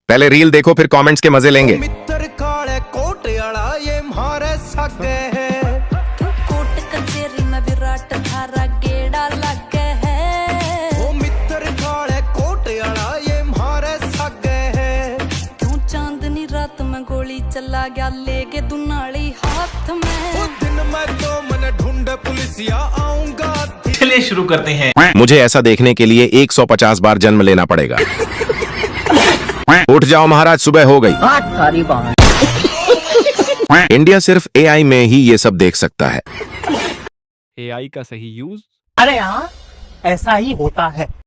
पहले रील देखो फिर कमेंट्स के मजे लेंगे। मित्र काले कोटे वाला ये मारे सके है, कोट कचेरी में विराट थारा गेड़ा लगे है। वो मित्र काले कोटे वाला ये मारे सके है। क्यों चांदनी रात में गोली चला गया लेके दुनाली हाथ में। वो दिन में तो मन ढूंढ पुलिसिया आऊंगा। चलिए शुरू करते हैं। मुझे ऐसा देखने के लिए 150 बार जन्म लेना पड़ेगा। उठ जाओ महाराज, सुबह हो गई। इंडिया सिर्फ एआई में ही ये सब देख सकता है। एआई का सही यूज अरे हाँ, ऐसा ही होता है।